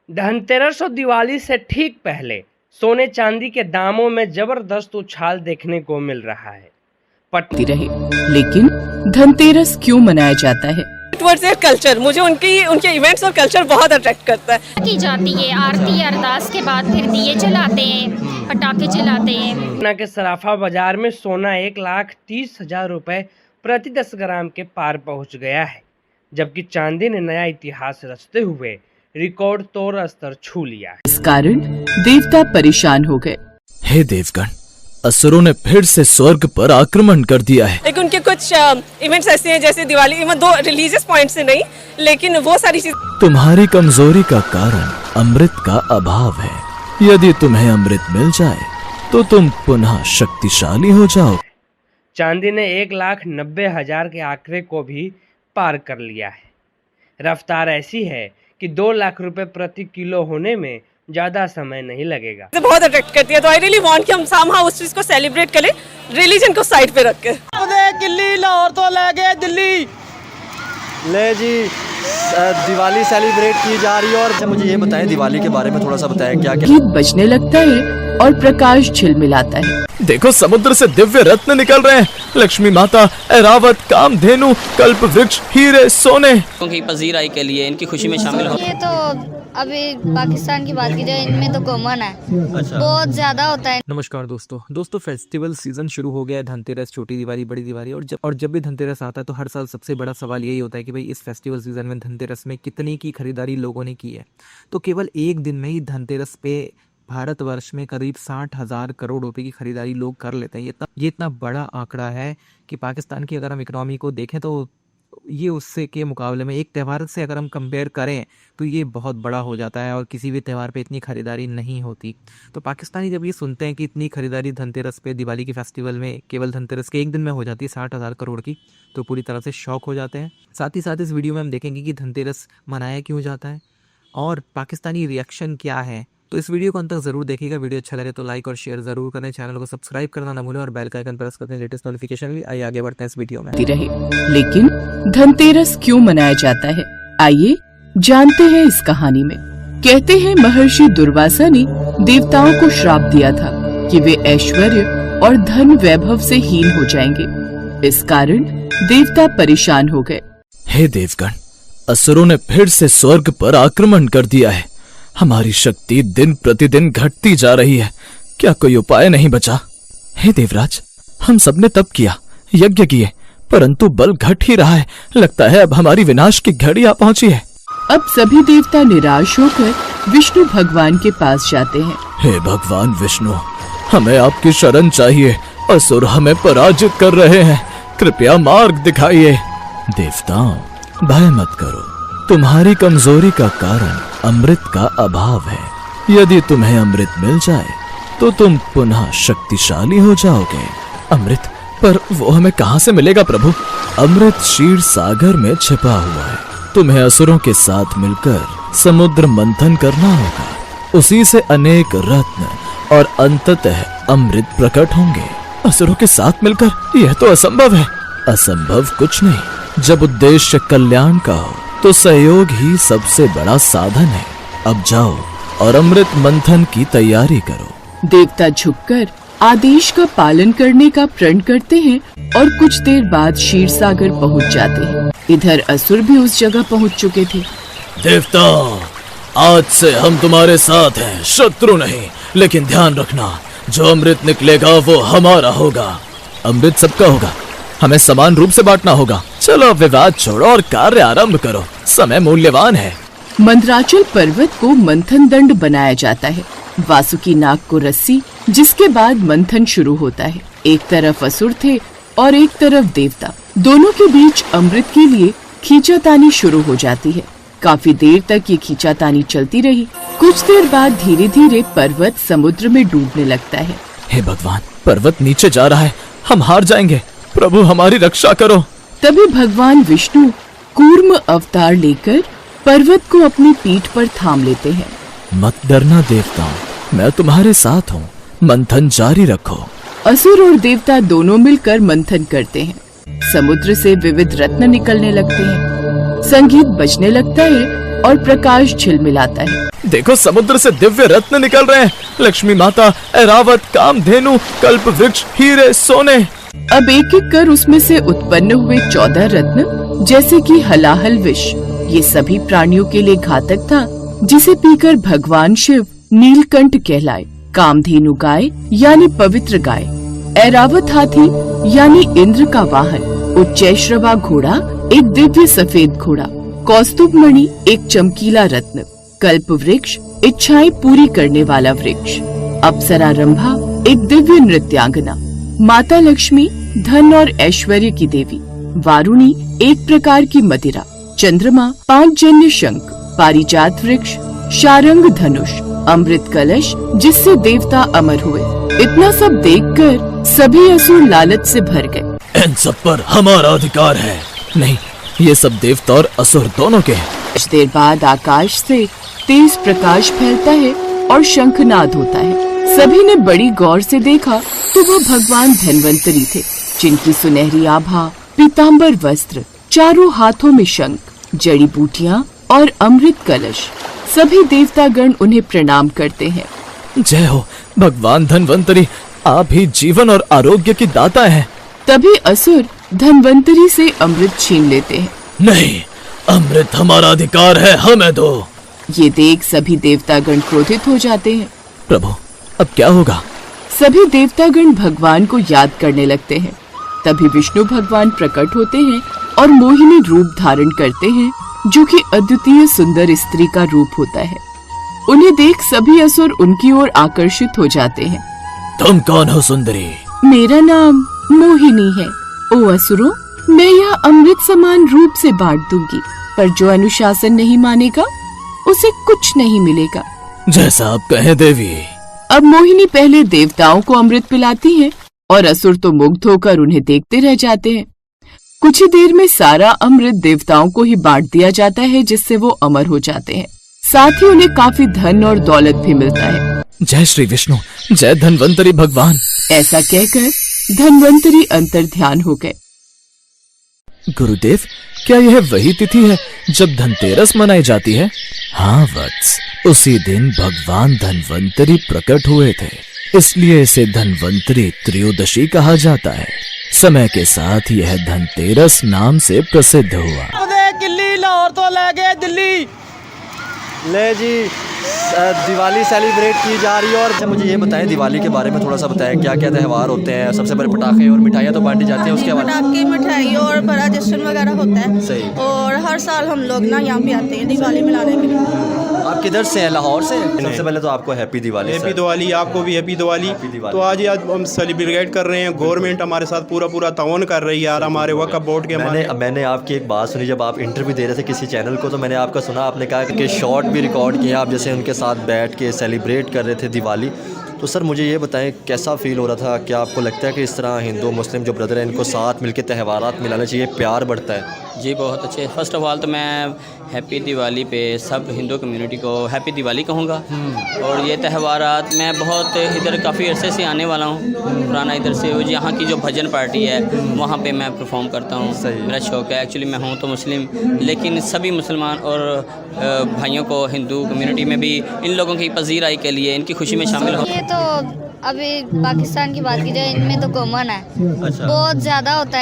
धनतेरस और दिवाली से ठीक पहले सोने चांदी के दामों में जबरदस्त उछाल देखने को मिल रहा है। रहे, लेकिन धनतेरस क्यों मनाया जाता है? कल्चर, मुझे उनके इवेंट्स और कल्चर बहुत अट्रैक्ट करता है। की जाती है आरती अरदास के बाद फिर दिए जलाते हैं, पटाखे जलाते हैं। पटना के सराफा बाजार में सोना 1,30,000 रुपए प्रति 10 ग्राम के पार पहुंच गया है, जबकि चांदी ने नया इतिहास रचते हुए रिकॉर्ड तोड़ स्तर छू लिया है। इस कारण देवता परेशान हो गए। हे देवगण, असुरों ने फिर से स्वर्ग पर आक्रमण कर दिया है। लेकिन उनके कुछ इवेंट्स ऐसे हैं जैसे Diwali, even though religious point से नहीं, लेकिन वो सारी चीज। तुम्हारी कमजोरी का कारण अमृत का अभाव है। यदि तुम्हें अमृत मिल जाए तो तुम पुनः शक्तिशाली हो जाओ। चांदी ने 1,90,000 के आंकड़े को भी पार कर लिया है। रफ्तार ऐसी है कि 2 लाख रुपए प्रति किलो होने में ज्यादा समय नहीं लगेगा। बहुत अट्रैक्ट करती है, तो आई रियली वांट कि हम somehow उस चीज को सेलिब्रेट करें, रिलीजन को साइड पे रख के। दिल्ली लाहौर तो ले गए दिल्ली ले जी, दिवाली सेलिब्रेट की जा रही है। और मुझे ये बताएं, दिवाली के बारे में थोड़ा सा बताएं, क्या क्या गीत बजने लगता है और प्रकाश झिलमिलाता है। देखो, समुद्र से दिव्य रत्न निकल रहे हैं। लक्ष्मी माता, ऐरावत, कामधेनु, कल्प वृक्ष, हीरे, सोने। क्योंकि पजीर आई के लिए इनकी खुशी में शामिल हो। ये तो अभी पाकिस्तान की बात की जाए, इनमें तो कॉमन है। अच्छा। बहुत ज्यादा होता है। नमस्कार दोस्तों, फेस्टिवल सीजन शुरू हो गया है। धनतेरस, छोटी दिवाली, बड़ी दिवाली, और जब भी धनतेरस आता है तो हर साल सबसे बड़ा सवाल यही होता है कि भाई इस फेस्टिवल सीजन में धनतेरस में कितनी की खरीदारी लोगों ने की है। तो केवल एक दिन में ही धनतेरस पे भारतवर्ष में करीब 60,000 करोड़ रुपए की खरीदारी लोग कर लेते हैं। ये इतना बड़ा आंकड़ा है कि पाकिस्तान की अगर हम इकोनॉमी को देखें तो ये उससे के मुकाबले में एक त्यौहार से अगर हम कंपेयर करें तो ये बहुत बड़ा हो जाता है, और किसी भी त्यौहार पे इतनी खरीदारी नहीं होती। तो पाकिस्तानी जब ये सुनते हैं कि इतनी खरीदारी धनतेरस पे, दिवाली के फेस्टिवल में केवल धनतेरस के एक दिन में हो जाती है 60,000 करोड़ की, तो पूरी तरह से शॉक हो जाते हैं। साथ ही साथ इस वीडियो में हम देखेंगे कि धनतेरस मनाया क्यों जाता है और पाकिस्तानी रिएक्शन क्या है। तो इस वीडियो को अंत तक जरूर देखिएगा। वीडियो अच्छा लगे तो लाइक और शेयर जरूर करें, चैनल को सब्सक्राइब करना ना भूलें और बेल का आइकन प्रेस करते हैं लेटेस्ट नोटिफिकेशन भी। आइए आगे बढ़ते हैं इस वीडियो में। लेकिन धनतेरस क्यों मनाया जाता है, आइए जानते हैं इस कहानी में। कहते हैं महर्षि दुर्वासा ने देवताओं को श्राप दिया था कि वे ऐश्वर्य और धन वैभव से हीन हो जाएंगे। इस कारण देवता परेशान हो गए। हे देवगण, असुरों ने फिर से स्वर्ग पर आक्रमण कर दिया है। हमारी शक्ति दिन प्रतिदिन घटती जा रही है। क्या कोई उपाय नहीं बचा? हे देवराज, हम सबने तप किया, यज्ञ किए, परंतु बल घट ही रहा है। लगता है अब हमारी विनाश की घड़ी आ पहुंची है। अब सभी देवता निराश होकर विष्णु भगवान के पास जाते हैं। हे भगवान विष्णु, हमें आपकी शरण चाहिए। असुर हमें पराजित कर रहे हैं, कृपया मार्ग दिखाइए। देवताओं, भय मत करो, तुम्हारी कमजोरी का कारण अमृत का अभाव है। यदि तुम्हें अमृत मिल जाए तो तुम पुनः शक्तिशाली हो जाओगे। अमृत? पर वो हमें कहाँ से मिलेगा प्रभु? अमृत क्षीर सागर में छिपा हुआ है। तुम्हें असुरों के साथ मिलकर समुद्र मंथन करना होगा। उसी से अनेक रत्न और अंततः अमृत प्रकट होंगे। असुरों के साथ मिलकर? यह तो असंभव है। असंभव कुछ नहीं। जब उद्देश्य कल्याण का हो तो सहयोग ही सबसे बड़ा साधन है। अब जाओ और अमृत मंथन की तैयारी करो। देवता झुककर आदेश का पालन करने का प्रण करते हैं और कुछ देर बाद क्षीर सागर पहुँच जाते हैं। इधर असुर भी उस जगह पहुँच चुके थे। देवता, आज से हम तुम्हारे साथ हैं, शत्रु नहीं। लेकिन ध्यान रखना, जो अमृत निकलेगा वो हमारा होगा। अमृत सबका होगा, हमें समान रूप से बांटना होगा। चलो विवाद छोड़ो और कार्य आरंभ करो, समय मूल्यवान है। मंदराचल पर्वत को मंथन दंड बनाया जाता है। वासुकी नाग को रस्सी, जिसके बाद मंथन शुरू होता है। एक तरफ असुर थे और एक तरफ देवता। दोनों के बीच अमृत के लिए खींचातानी शुरू हो जाती है। काफी देर तक ये खींचातानी चलती रही। कुछ देर बाद धीरे धीरे पर्वत समुद्र में डूबने लगता है। हे भगवान, पर्वत नीचे जा रहा है, हम हार जाएंगे। प्रभु हमारी रक्षा करो। तभी भगवान विष्णु कूर्म अवतार लेकर पर्वत को अपनी पीठ पर थाम लेते हैं। मत डरना देवताओं, मैं तुम्हारे साथ हूँ। मंथन जारी रखो। असुर और देवता दोनों मिलकर मंथन करते हैं। समुद्र से विविध रत्न निकलने लगते हैं। संगीत बजने लगता है और प्रकाश झिलमिलाता है। देखो समुद्र से दिव्य रत्न निकल रहे हैं। लक्ष्मी माता, ऐरावत, कामधेनु, कल्प वृक्ष, हीरे, सोने। अब एक एक कर उसमें से उत्पन्न हुए 14 रत्न, जैसे कि हलाहल विष, ये सभी प्राणियों के लिए घातक था, जिसे पीकर भगवान शिव नीलकंठ कहलाए। कामधेनु गाय यानी पवित्र गाय, ऐरावत हाथी यानी इंद्र का वाहन, उच्चैश्रवा घोड़ा एक दिव्य सफेद घोड़ा, कौस्तुभ मणि एक चमकीला रत्न, कल्प वृक्ष इच्छाएं पूरी करने वाला वृक्ष, अप्सरा रंभा एक दिव्य नृत्यांगना, माता लक्ष्मी धन और ऐश्वर्य की देवी, वारुणी एक प्रकार की मदिरा, चंद्रमा 5 जन्य शंख, पारिजात वृक्ष, शारंग धनुष, अमृत कलश जिससे देवता अमर हुए। इतना सब देखकर सभी असुर लालच से भर गए। इन सब पर हमारा अधिकार है। नहीं, ये सब देवता और असुर दोनों के हैं। कुछ देर बाद आकाश से तेज प्रकाश फैलता है और शंखनाद होता है। सभी ने बड़ी गौर से देखा तो वो भगवान धन्वंतरी थे, जिनकी सुनहरी आभा, पीताम्बर वस्त्र, चारों हाथों में शंख, जड़ी बूटियां और अमृत कलश। सभी देवतागण उन्हें प्रणाम करते हैं। जय हो भगवान धन्वंतरी, आप ही जीवन और आरोग्य की दाता हैं। तभी असुर धन्वंतरी से अमृत छीन लेते हैं। नहीं, अमृत हमारा अधिकार है, हमें दो। ये देख सभी देवतागण क्रोधित हो जाते हैं। प्रभु, अब क्या होगा? सभी देवतागण भगवान को याद करने लगते हैं। तभी विष्णु भगवान प्रकट होते हैं और मोहिनी रूप धारण करते हैं, जो कि अद्वितीय सुंदर स्त्री का रूप होता है। उन्हें देख सभी असुर उनकी ओर आकर्षित हो जाते हैं। तुम कौन हो सुंदरी? मेरा नाम मोहिनी है। ओ असुरों, मैं यह अमृत समान रूप से बांट दूंगी, पर जो अनुशासन नहीं मानेगा उसे कुछ नहीं मिलेगा। जैसा आप कहें देवी। अब मोहिनी पहले देवताओं को अमृत पिलाती है और असुर तो मुग्ध होकर उन्हें देखते रह जाते हैं। कुछ ही देर में सारा अमृत देवताओं को ही बांट दिया जाता है, जिससे वो अमर हो जाते हैं। साथ ही उन्हें काफी धन और दौलत भी मिलता है। जय श्री विष्णु, जय धन्वंतरी भगवान। ऐसा कहकर धन्वंतरी अंतर्ध्यान हो गए। गुरुदेव, क्या यह वही तिथि है जब धनतेरस मनाई जाती है? हाँ वत्स, उसी दिन भगवान धन्वंतरी प्रकट हुए थे, इसलिए इसे धन्वंतरी त्रयोदशी कहा जाता है। समय के साथ यह धनतेरस नाम से प्रसिद्ध हुआ। किल्ली लाहौर तो ले गए दिल्ली। ले जी, दिवाली सेलिब्रेट की जा रही है। और अच्छा मुझे ये बताएं, दिवाली के बारे में थोड़ा सा बताएं, क्या क्या त्यौहार होते हैं? सबसे पहले पटाखे और मिठाइयाँ तो बांटी जाती हैं, उसके बाद पटाखे, मिठाई और बड़ा जश्न वगैरह होता है। सही। और हर साल हम लोग ना यहाँ पे आते हैं दिवाली मनाने के लिए। आप किधर से हैं? लाहौर से? सबसे पहले तो आपको हैप्पी दिवाली। हैप्पी दिवाली, आपको भी हैप्पी दिवाली। तो आज हम सेलिब्रेट कर रहे हैं। गवर्नमेंट हमारे साथ पूरा ताउन कर रही है यार, हमारे वक्फ बोर्ड के। मैंने आपकी एक बात सुनी, जब आप इंटरव्यू दे रहे थे किसी चैनल को, तो मैंने आपका सुना, आपने कहा कि शॉर्ट भी रिकॉर्ड किया आप, जैसे उनके साथ बैठ के सेलिब्रेट कर रहे थे दिवाली। तो सर मुझे ये बताएं, कैसा फील हो रहा था? क्या आपको लगता है कि इस तरह हिंदू मुस्लिम जो ब्रदर हैं, इनको साथ मिलकर त्यौहारात मिलाना चाहिए, प्यार बढ़ता है? जी बहुत अच्छे। फर्स्ट ऑफ ऑल तो मैं हैप्पी दिवाली पे सब हिंदू कम्युनिटी को हैप्पी दिवाली कहूँगा। और ये त्यौहारात मैं बहुत इधर काफ़ी अरसे से आने वाला हूँ, पुराना इधर से। यहाँ की जो भजन पार्टी है वहाँ पे मैं परफॉर्म करता हूँ। मेरा शौक़ है। एक्चुअली मैं हूँ तो मुस्लिम, लेकिन सभी मुसलमान और भाइयों को हिंदू कम्युनिटी में भी इन लोगों की पजीराई के लिए, इनकी खुशी में शामिल हो। ये तो अभी पाकिस्तान की बात की जाए, इनमें तो कॉमन है, बहुत ज़्यादा होता है।